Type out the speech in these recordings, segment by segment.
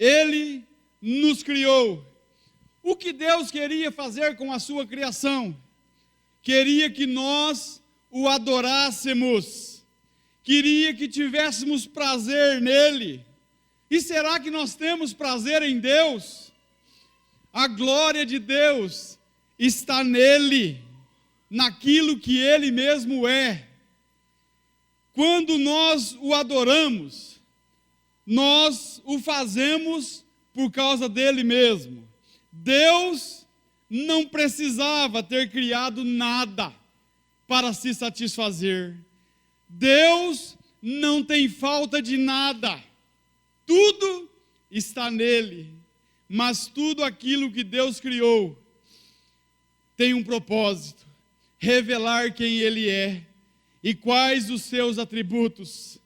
Ele nos criou. O que Deus queria fazer com a sua criação? Queria que nós o adorássemos, queria que tivéssemos prazer nele. E será que nós temos prazer em Deus? A glória de Deus está nele, naquilo que ele mesmo é. Quando nós o adoramos, nós o fazemos por causa dele mesmo. Deus não precisava ter criado nada para se satisfazer. Deus não tem falta de nada. Tudo está nele. Mas tudo aquilo que Deus criou tem um propósito: revelar quem ele é e quais os seus atributos.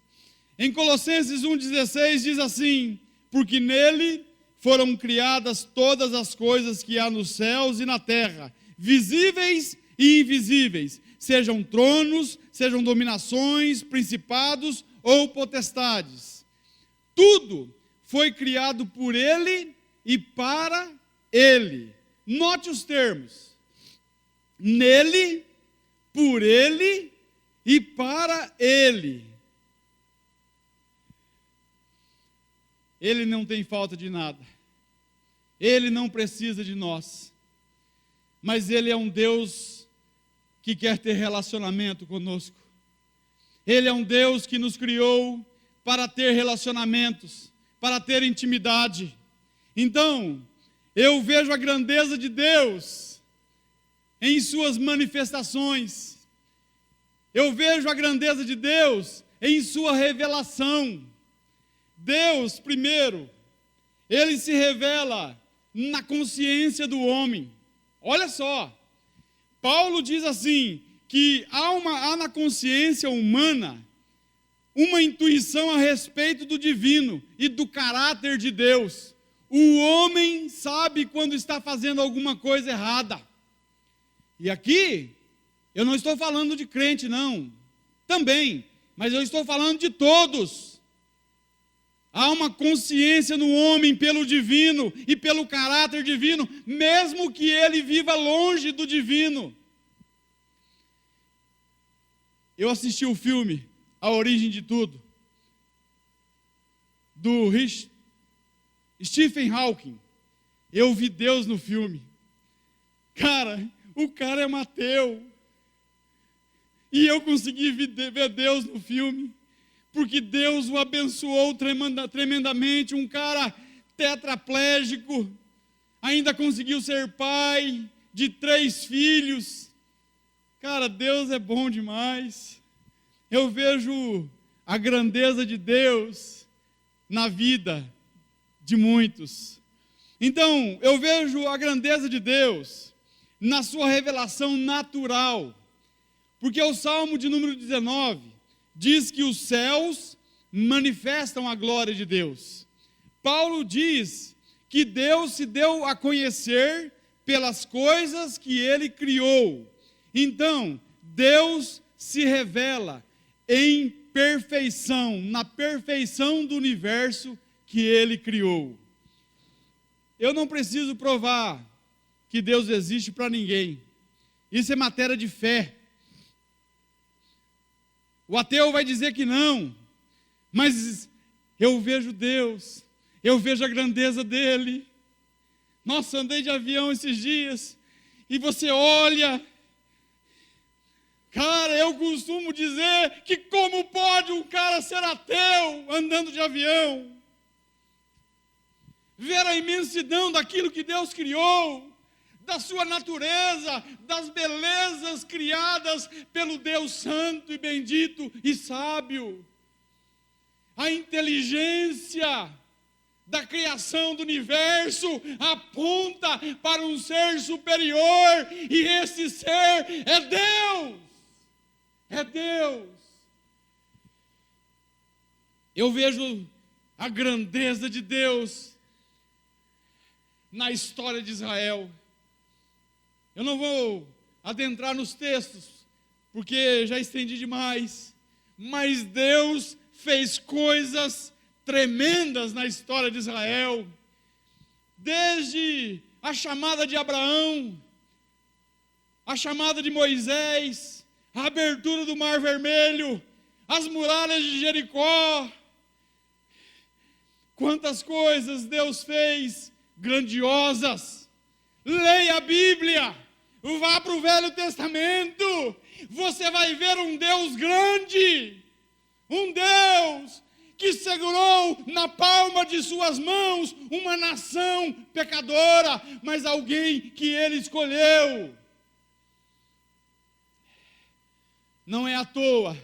Em Colossenses 1,16 diz assim: porque nele foram criadas todas as coisas que há nos céus e na terra, visíveis e invisíveis, sejam tronos, sejam dominações, principados ou potestades. Tudo foi criado por ele e para ele. Note os termos: nele, por ele e para ele. Ele não tem falta de nada. Ele não precisa de nós. Mas ele é um Deus que quer ter relacionamento conosco. Ele é um Deus que nos criou para ter relacionamentos, para ter intimidade. Então, eu vejo a grandeza de Deus em suas manifestações. Eu vejo a grandeza de Deus em sua revelação. Deus, primeiro, ele se revela na consciência do homem. Olha só, Paulo diz assim, que há na consciência humana uma intuição a respeito do divino e do caráter de Deus. O homem sabe quando está fazendo alguma coisa errada. E aqui, eu não estou falando de crente, não. Também, mas eu estou falando de todos. Há uma consciência no homem pelo divino e pelo caráter divino, mesmo que ele viva longe do divino. Eu assisti o filme A Origem de Tudo, do Stephen Hawking. Eu vi Deus no filme. Cara, o cara é ateu. E eu consegui ver Deus no filme, porque Deus o abençoou tremendamente. Um cara tetraplégico, ainda conseguiu ser pai de 3 filhos. Cara, Deus é bom demais. Eu vejo a grandeza de Deus na vida de muitos. Então, eu vejo a grandeza de Deus na sua revelação natural. Porque o Salmo de número 19 diz que os céus manifestam a glória de Deus. Paulo diz que Deus se deu a conhecer pelas coisas que ele criou. Então, Deus se revela em perfeição, na perfeição do universo que ele criou. Eu não preciso provar que Deus existe para ninguém. Isso é matéria de fé. O ateu vai dizer que não, mas eu vejo Deus, eu vejo a grandeza dele. Nossa, andei de avião esses dias, e você olha, cara, eu costumo dizer que como pode um cara ser ateu andando de avião? Ver a imensidão daquilo que Deus criou, da sua natureza, das belezas criadas pelo Deus santo e bendito e sábio. A inteligência da criação do universo aponta para um ser superior, e esse ser é Deus. É Deus. Eu vejo a grandeza de Deus na história de Israel. Eu não vou adentrar nos textos, porque já estendi demais, mas Deus fez coisas tremendas na história de Israel, desde a chamada de Abraão, a chamada de Moisés, a abertura do Mar Vermelho, as muralhas de Jericó. Quantas coisas Deus fez grandiosas. Leia a Bíblia, vá para o Velho Testamento, você vai ver um Deus grande, um Deus que segurou na palma de suas mãos uma nação pecadora, mas alguém que ele escolheu. Não é à toa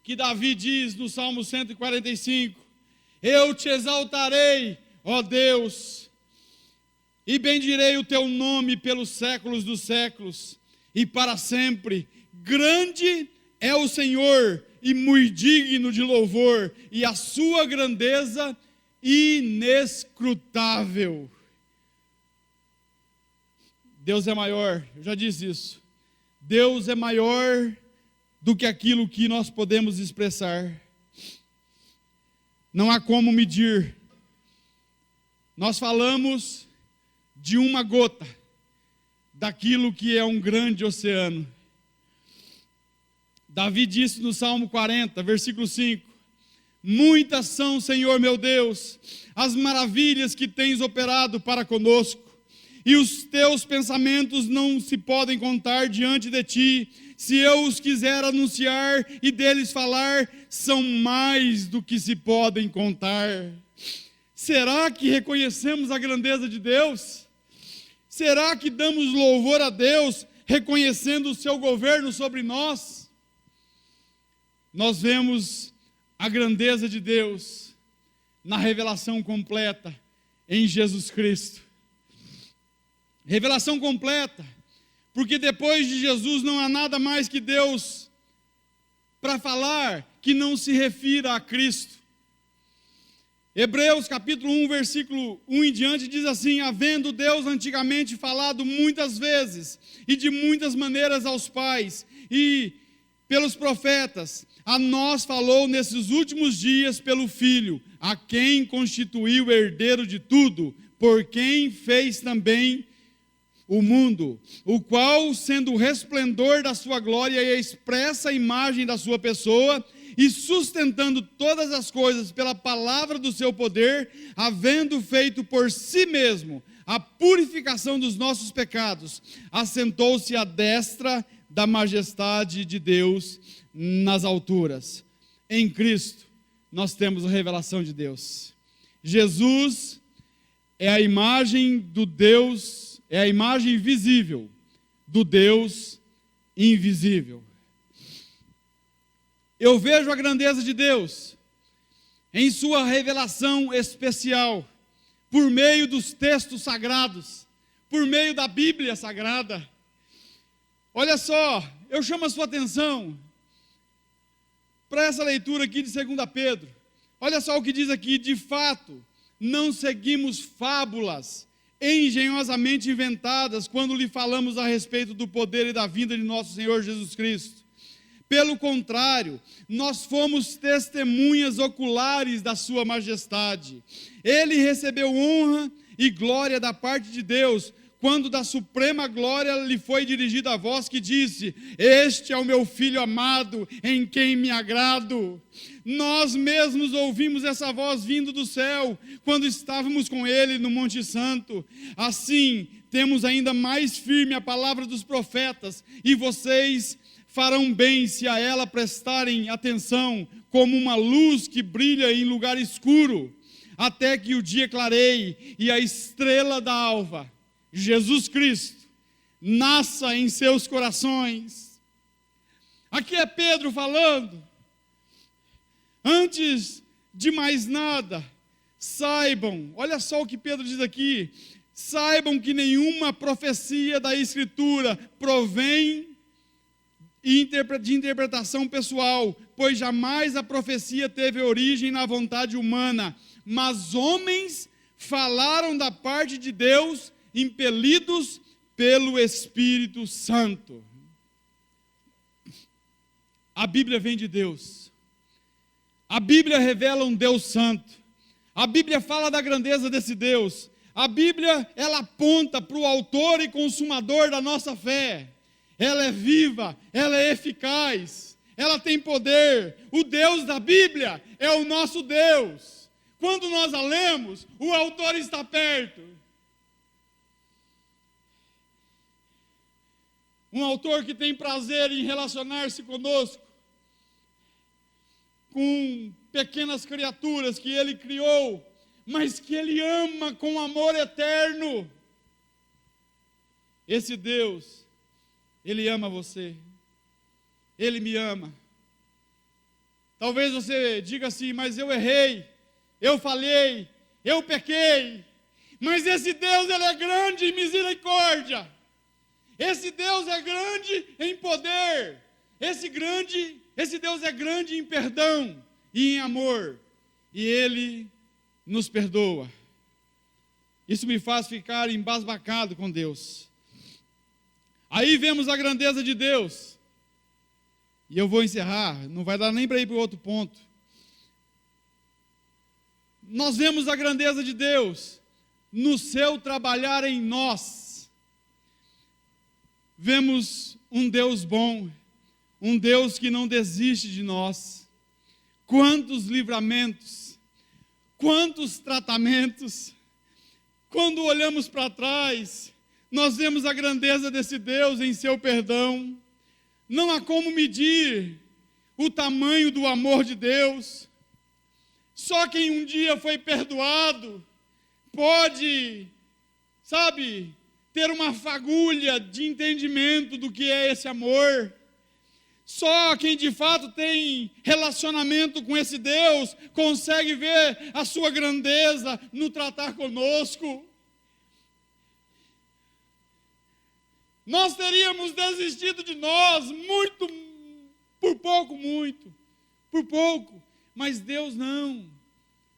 que Davi diz no Salmo 145, eu te exaltarei, ó Deus, e bendirei o teu nome pelos séculos dos séculos, e para sempre. Grande é o Senhor, e muito digno de louvor, e a sua grandeza inescrutável. Deus é maior, eu já disse isso. Deus é maior do que aquilo que nós podemos expressar. Não há como medir. Nós falamos de uma gota daquilo que é um grande oceano. Davi disse no Salmo 40, versículo 5, muitas são, Senhor meu Deus, as maravilhas que tens operado para conosco, e os teus pensamentos não se podem contar diante de ti. Se eu os quiser anunciar e deles falar, são mais do que se podem contar. Será que reconhecemos a grandeza de Deus? Será que damos louvor a Deus, reconhecendo o seu governo sobre nós? Nós vemos a grandeza de Deus na revelação completa em Jesus Cristo. Revelação completa, porque depois de Jesus não há nada mais que Deus para falar que não se refira a Cristo. Hebreus capítulo 1, versículo 1 em diante diz assim, havendo Deus antigamente falado muitas vezes e de muitas maneiras aos pais e pelos profetas, a nós falou nesses últimos dias pelo Filho, a quem constituiu herdeiro de tudo, por quem fez também o mundo, o qual, sendo o resplendor da sua glória e a expressa imagem da sua pessoa, e sustentando todas as coisas pela palavra do seu poder, havendo feito por si mesmo a purificação dos nossos pecados, assentou-se à destra da majestade de Deus nas alturas. Em Cristo, nós temos a revelação de Deus. Jesus é a imagem do Deus, é a imagem visível do Deus invisível. Eu vejo a grandeza de Deus em sua revelação especial, por meio dos textos sagrados, por meio da Bíblia Sagrada. Olha só, eu chamo a sua atenção para essa leitura aqui de 2 Pedro. Olha só o que diz aqui, de fato, não seguimos fábulas engenhosamente inventadas quando lhe falamos a respeito do poder e da vinda de nosso Senhor Jesus Cristo. Pelo contrário, nós fomos testemunhas oculares da sua majestade. Ele recebeu honra e glória da parte de Deus, quando da suprema glória lhe foi dirigida a voz que disse, este é o meu Filho amado, em quem me agrado. Nós mesmos ouvimos essa voz vindo do céu, quando estávamos com ele no Monte Santo. Assim, temos ainda mais firme a palavra dos profetas, e vocês farão bem se a ela prestarem atenção, como uma luz que brilha em lugar escuro, até que o dia clareie e a estrela da alva, Jesus Cristo, nasça em seus corações. Aqui é Pedro falando. Antes de mais nada, saibam, olha só o que Pedro diz aqui, saibam que nenhuma profecia da Escritura provém de interpretação pessoal, pois jamais a profecia teve origem na vontade humana, mas homens falaram da parte de Deus, impelidos pelo Espírito Santo. A Bíblia vem de Deus. A Bíblia revela um Deus santo. A Bíblia fala da grandeza desse Deus. A Bíblia, ela aponta para o autor e consumador da nossa fé. Ela é viva, ela é eficaz, ela tem poder. O Deus da Bíblia é o nosso Deus. Quando nós a lemos, o autor está perto. Um autor que tem prazer em relacionar-se conosco, com pequenas criaturas que ele criou, mas que ele ama com amor eterno. Esse Deus, ele ama você, ele me ama. Talvez você diga assim, mas eu errei, eu falhei, eu pequei, mas esse Deus, ele é grande em misericórdia, esse Deus é grande em poder, esse Deus é grande em perdão e em amor, e ele nos perdoa. Isso me faz ficar embasbacado com Deus. Aí vemos a grandeza de Deus, e eu vou encerrar, não vai dar nem para ir para o outro ponto. Nós vemos a grandeza de Deus no seu trabalhar em nós. Vemos um Deus bom, um Deus que não desiste de nós. Quantos livramentos, quantos tratamentos. Quando olhamos para trás, nós vemos a grandeza desse Deus em seu perdão. Não há como medir o tamanho do amor de Deus. Só quem um dia foi perdoado pode, ter uma fagulha de entendimento do que é esse amor. Só quem de fato tem relacionamento com esse Deus consegue ver a sua grandeza no tratar conosco. Nós teríamos desistido de nós por pouco, mas Deus não.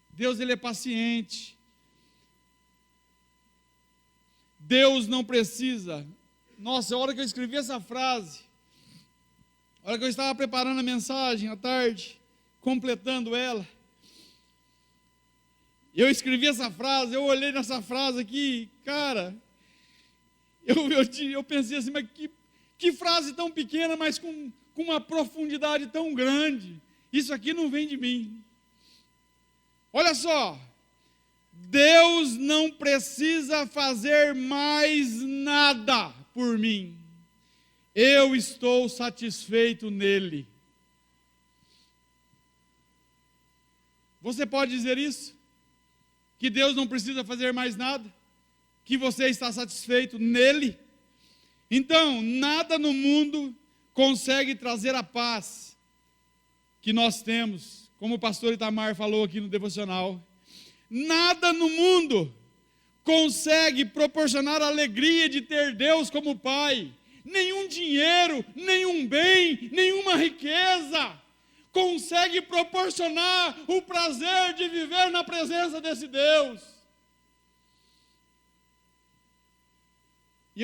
Deus, ele é paciente. Deus não precisa. Nossa, a hora que eu escrevi essa frase, a hora que eu estava preparando a mensagem à tarde, completando ela, eu escrevi essa frase, eu olhei nessa frase aqui, cara, eu pensei assim, mas que frase tão pequena, mas com uma profundidade tão grande. Isso aqui não vem de mim. Olha só, Deus não precisa fazer mais nada por mim. Eu estou satisfeito nele. Você pode dizer isso? Que Deus não precisa fazer mais nada? Que você está satisfeito nele? Então, nada no mundo consegue trazer a paz que nós temos, como o pastor Itamar falou aqui no devocional. Nada no mundo consegue proporcionar a alegria de ter Deus como Pai. Nenhum dinheiro, nenhum bem, nenhuma riqueza consegue proporcionar o prazer de viver na presença desse Deus.